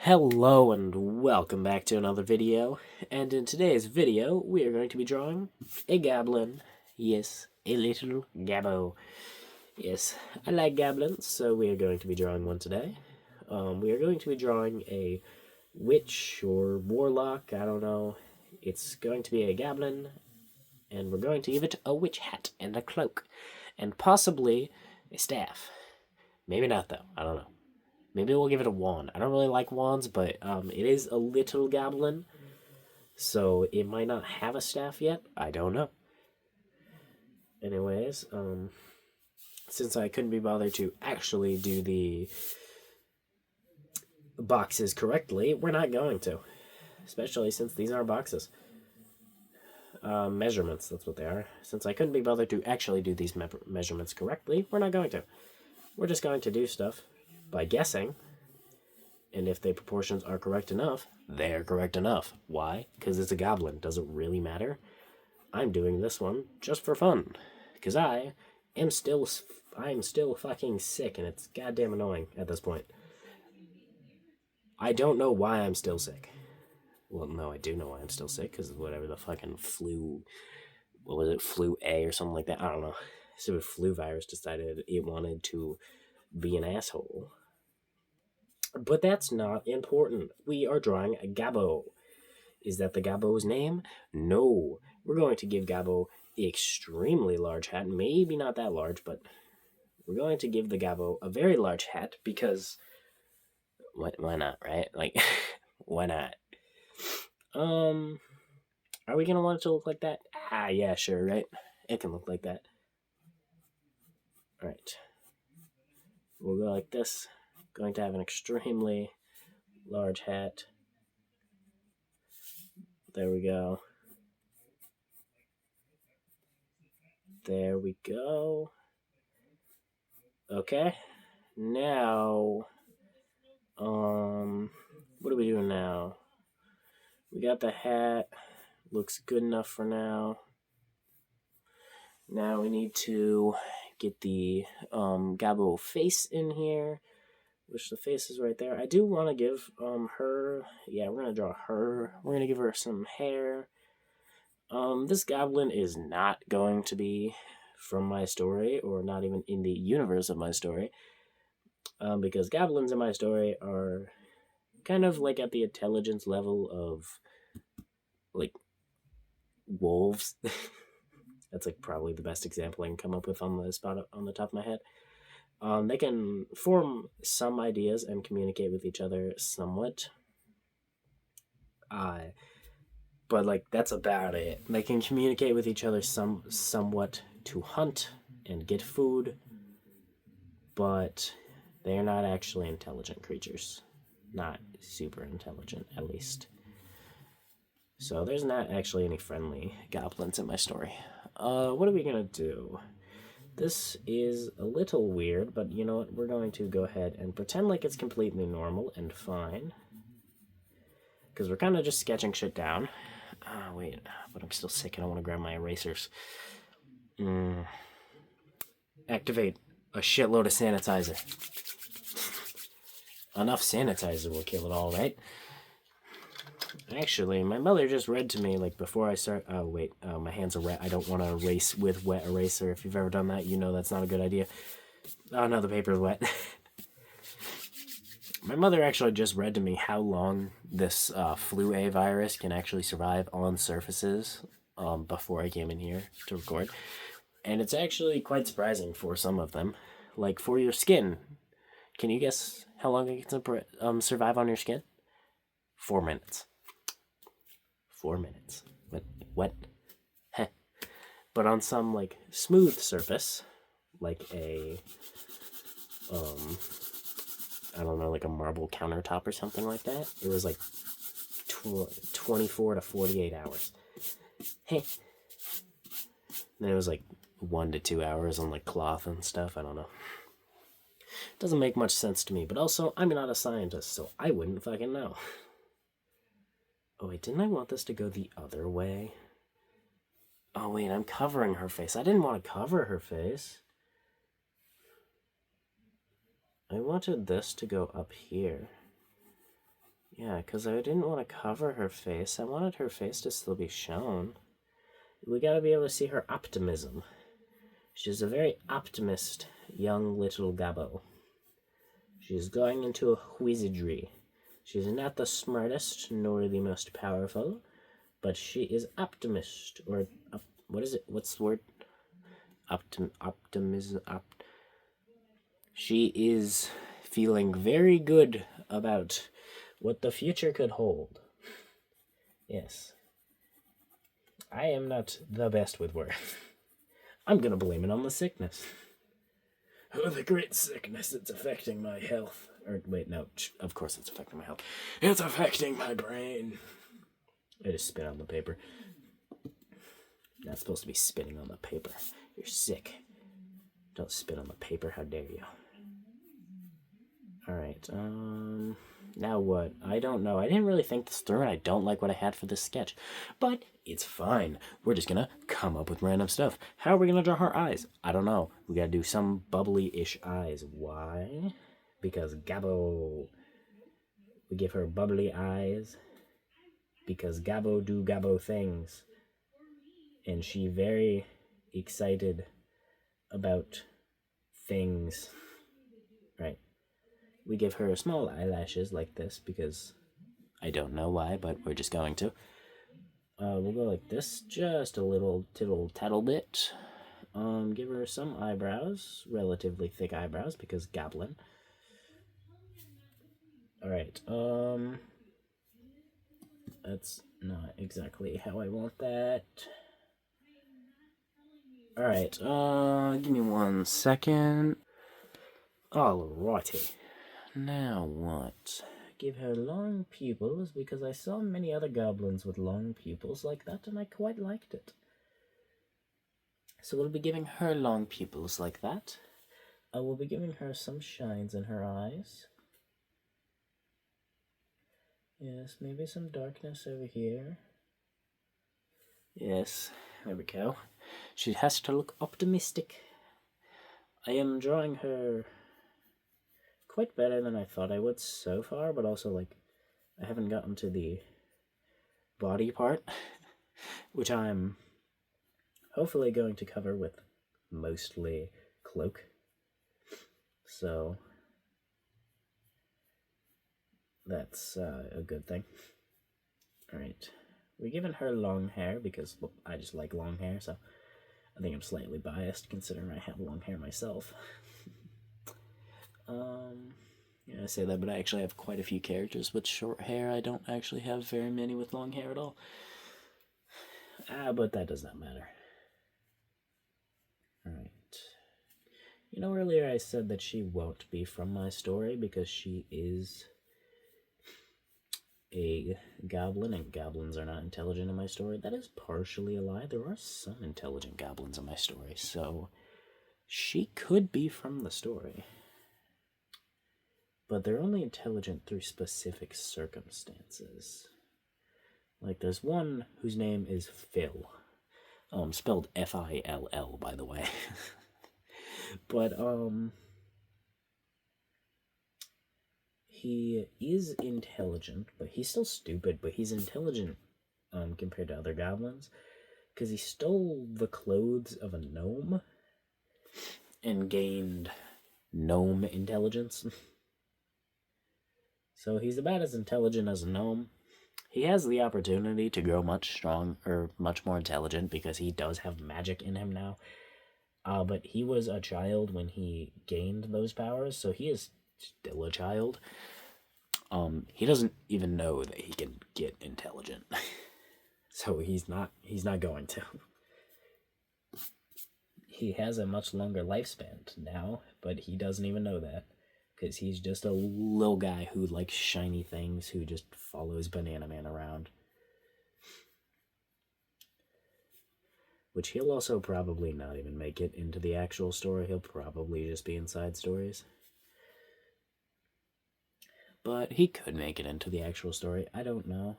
Hello and welcome back to another video, and in today's video we are going to be drawing a goblin. Yes, a little gabbo. Yes, I like goblins, so we are going to be drawing one today. We are going to be drawing a witch or warlock, I don't know. It's going to be a goblin, and we're going to give it a witch hat and a cloak, and possibly a staff. Maybe not though, I don't know. Maybe we'll give it a wand. I don't really like wands, but it is a little goblin, so it might not have a staff yet. I don't know. Anyways, since I couldn't be bothered to actually do the boxes correctly, we're not going to. Especially since these aren't boxes. Measurements, that's what they are. Since I couldn't be bothered to actually do these measurements correctly, we're not going to. We're just going to do stuff by guessing. And if the proportions are correct enough, they're correct enough. Why? Because it's a goblin. Does it really matter? I'm doing this one just for fun. Because I'm still fucking sick, and it's goddamn annoying at this point. I don't know why I'm still sick. Well, no, I do know why I'm still sick, because whatever the fucking flu... What was it? Flu A or something like that? I don't know. So the flu virus decided it wanted to be an asshole. But that's not important. We are drawing a Gabbo. Is that the Gabbo's name? No. We're going to give Gabbo the extremely large hat. Maybe not that large, but we're going to give the Gabbo a very large hat because... Why not, right? Like, why not? Are we going to want it to look like that? Ah, yeah, sure, right? It can look like that. Alright. We'll go like this. Going to have an extremely large hat. There we go. There we go. Okay. Now, what are we doing now? We got the hat. Looks good enough for now. Now we need to get the Gabbo face in here, which the face is right there. I do want to give her, yeah, we're going to draw her. We're going to give her some hair. This goblin is not going to be from my story, or not even in the universe of my story, because goblins in my story are kind of like at the intelligence level of like wolves. That's like probably the best example I can come up with on the spot on the top of my head. They can form some ideas and communicate with each other somewhat. But like that's about it. They can communicate with each other somewhat to hunt and get food, but they are not actually intelligent creatures. Not super intelligent, at least. So there's not actually any friendly goblins in my story. What are we gonna do? This is a little weird, but you know what? We're going to go ahead and pretend like it's completely normal and fine. Because we're kind of just sketching shit down. Wait, but I'm still sick. I don't want to grab my erasers. Activate a shitload of sanitizer. Enough sanitizer will kill it all, right? Actually, my mother just read to me, like, before I start... Oh, wait. My hands are wet. I don't want to erase with wet eraser. If you've ever done that, you know that's not a good idea. Oh, no, the paper's wet. My mother actually just read to me how long this flu A virus can actually survive on surfaces before I came in here to record. And it's actually quite surprising for some of them. Like, for your skin. Can you guess how long it can survive on your skin? 4 minutes. 4 minutes. What? Heh. But on some, like, smooth surface, like a, I don't know, like a marble countertop or something like that, it was like 24 to 48 hours. Hey. Then it was like 1 to 2 hours on, like, cloth and stuff. I don't know. Doesn't make much sense to me, but also, I'm not a scientist, so I wouldn't fucking know. Oh, wait, didn't I want this to go the other way? Oh, wait, I'm covering her face. I didn't want to cover her face. I wanted this to go up here. Yeah, because I didn't want to cover her face. I wanted her face to still be shown. We gotta be able to see her optimism. She's a very optimist young little Gabo. She's going into a wizardry. She's not the smartest nor the most powerful, but she is optimist, or what is it? What's the word? Optimism. She is feeling very good about what the future could hold. Yes. I am not the best with words. I'm gonna blame it on the sickness. Oh, the great sickness, it's affecting my health. Or, wait, no, of course it's affecting my health. It's affecting my brain. I just spit on the paper. Not supposed to be spitting on the paper. You're sick. Don't spit on the paper, how dare you. Alright, now what? I don't know. I didn't really think this through, and I don't like what I had for this sketch. But it's fine. We're just gonna come up with random stuff. How are we gonna draw her eyes? I don't know. We gotta do some bubbly-ish eyes. Why? Because Gabo. We give her bubbly eyes. Because Gabo do Gabo things. And she very excited about things. Right. We give her small eyelashes like this because I don't know why, but we're just going to. We'll go like this, just a little tittle tattle bit. Give her some eyebrows, relatively thick eyebrows because goblin. Alright, that's not exactly how I want that. Alright, give me 1 second. Alrighty. Now what? Give her long pupils because I saw many other goblins with long pupils like that and I quite liked it. So we'll be giving her long pupils like that. I will be giving her some shines in her eyes. Yes, maybe some darkness over here. Yes, there we go. She has to look optimistic. I am drawing her quite better than I thought I would so far, but also, like, I haven't gotten to the body part, which I'm hopefully going to cover with mostly cloak. So that's a good thing. Alright. We're giving her long hair because, well, I just like long hair, so I think I'm slightly biased considering I have long hair myself. Yeah, I say that, but I actually have quite a few characters with short hair. I don't actually have very many with long hair at all. But that does not matter. Alright. You know, earlier I said that she won't be from my story because she is a goblin, and goblins are not intelligent in my story. That is partially a lie. There are some intelligent goblins in my story, so she could be from the story. But they're only intelligent through specific circumstances. Like, there's one whose name is Phil. Spelled F-I-L-L, by the way. But, he is intelligent, but he's still stupid, but he's intelligent, compared to other goblins. Because he stole the clothes of a gnome and gained gnome intelligence. So he's about as intelligent as a gnome. He has the opportunity to grow much more intelligent because he does have magic in him now. But he was a child when he gained those powers, so he is still a child. He doesn't even know that he can get intelligent. So he's not going to. He has a much longer lifespan now, but he doesn't even know that. Because he's just a little guy who likes shiny things, who just follows Banana Man around. Which he'll also probably not even make it into the actual story. He'll probably just be in side stories. But he could make it into the actual story. I don't know.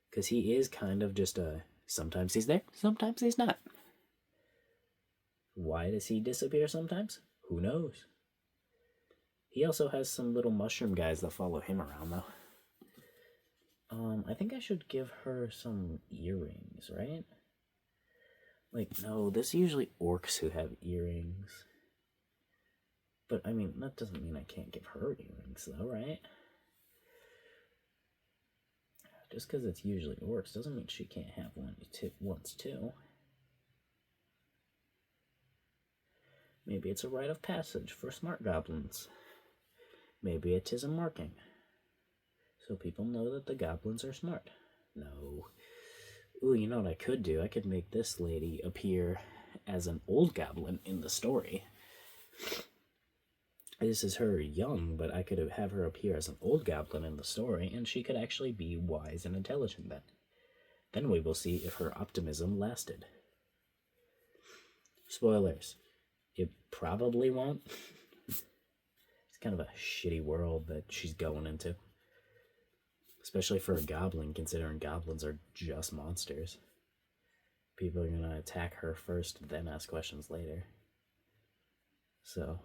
Because he is kind of just a... Sometimes he's there, sometimes he's not. Why does he disappear sometimes? Who knows? He also has some little mushroom guys that follow him around, though. I think I should give her some earrings, right? Like, no, this usually orcs who have earrings. But, I mean, that doesn't mean I can't give her earrings, though, right? Just because it's usually orcs doesn't mean she can't have one once, too. Maybe it's a rite of passage for smart goblins. Maybe it is a marking, so people know that the goblins are smart. No. Ooh, you know what I could do? I could make this lady appear as an old goblin in the story. This is her young, but I could have her appear as an old goblin in the story, and she could actually be wise and intelligent then. Then we will see if her optimism lasted. Spoilers. It probably won't. It's kind of a shitty world that she's going into. Especially for a goblin, considering goblins are just monsters. People are going to attack her first, then ask questions later. So,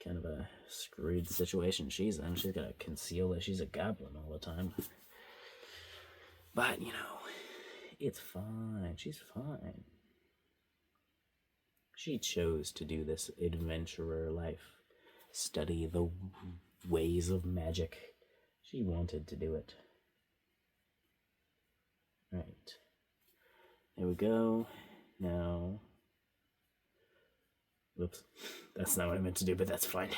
kind of a screwed situation she's in. She's got to conceal that she's a goblin all the time. But, you know, it's fine. She's fine. She chose to do this adventurer life. Study the ways of magic. She wanted to do it. Right. There we go. Now... Whoops. That's not what I meant to do, but that's fine.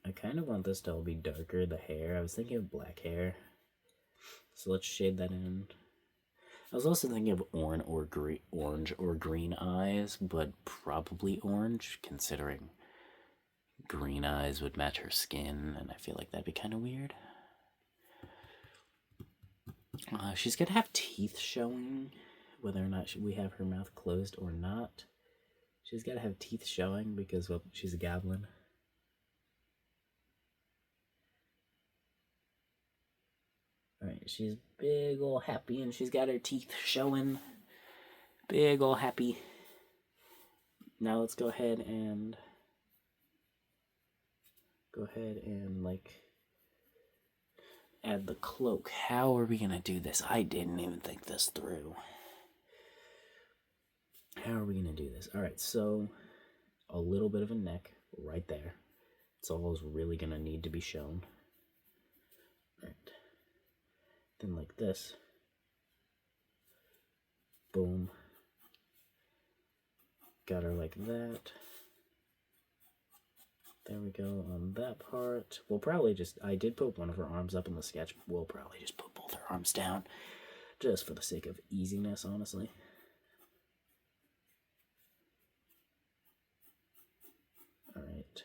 I kind of want this to all be darker, the hair. I was thinking of black hair. So let's shade that in. I was also thinking of orange or green eyes, but probably orange, considering green eyes would match her skin, and I feel like that'd be kind of weird. She's gonna have teeth showing, whether or not we have her mouth closed or not. She's gotta have teeth showing because, well, she's a goblin. Alright, she's big ol' happy and she's got her teeth showing. Big ol' happy. Now let's go ahead and like add the cloak. How are we gonna do this? I didn't even think this through. How are we gonna do this? Alright, so a little bit of a neck right there. It's all really gonna need to be shown. Alright. Then like this. Boom. Got her like that. There we go on that part. We'll probably just, I did put one of her arms up in the sketch. We'll probably just put both her arms down. Just for the sake of easiness, honestly. Alright.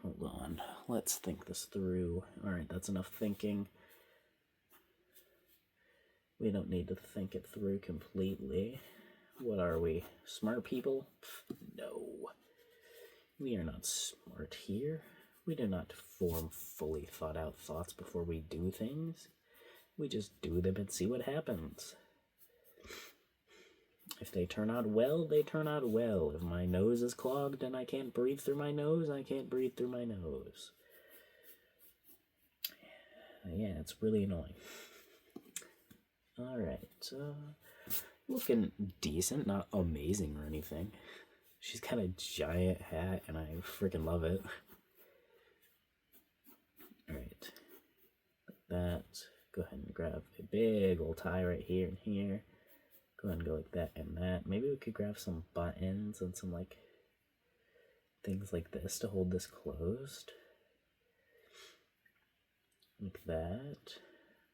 Hold on. Let's think this through. Alright, that's enough thinking. We don't need to think it through completely. What are we? Smart people? No. We are not smart here. We do not form fully thought out thoughts before we do things. We just do them and see what happens. If they turn out well, they turn out well. If my nose is clogged and I can't breathe through my nose, I can't breathe through my nose. Yeah, it's really annoying. Alright, looking decent, not amazing or anything. She's got a giant hat, and I freaking love it. Alright, like that. Go ahead and grab a big old tie right here and here. Go ahead and go like that and that. Maybe we could grab some buttons and some, like, things like this to hold this closed. Like that.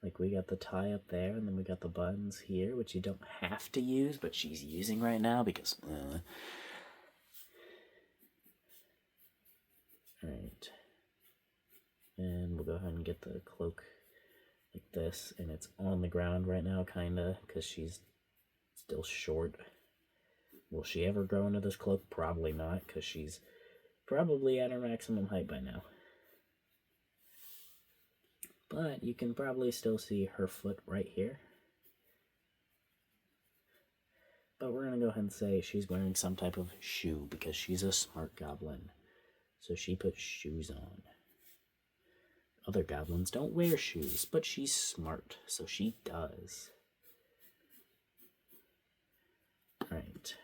Like, we got the tie up there, and then we got the buttons here, which you don't have to use, but she's using right now because... Alright. And we'll go ahead and get the cloak like this, and it's on the ground right now, kinda, because she's still short. Will she ever grow into this cloak? Probably not, because she's probably at her maximum height by now. But you can probably still see her foot right here. But we're going to go ahead and say she's wearing some type of shoe because she's a smart goblin. So she puts shoes on. Other goblins don't wear shoes, but she's smart, so she does. Alright.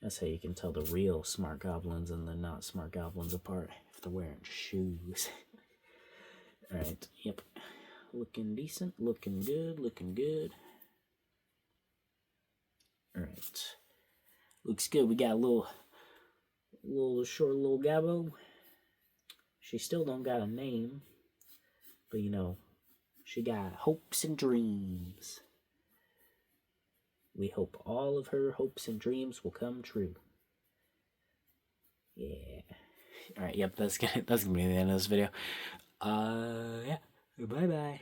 That's how you can tell the real smart goblins and the not smart goblins apart, if they're wearing shoes. Alright, yep. Looking decent, looking good, looking good. Alright. Looks good. We got a little short little Gabbo. She still don't got a name. But you know, she got hopes and dreams. We hope all of her hopes and dreams will come true. Yeah. Alright, yep, that's gonna be the end of this video. Yeah. Bye bye.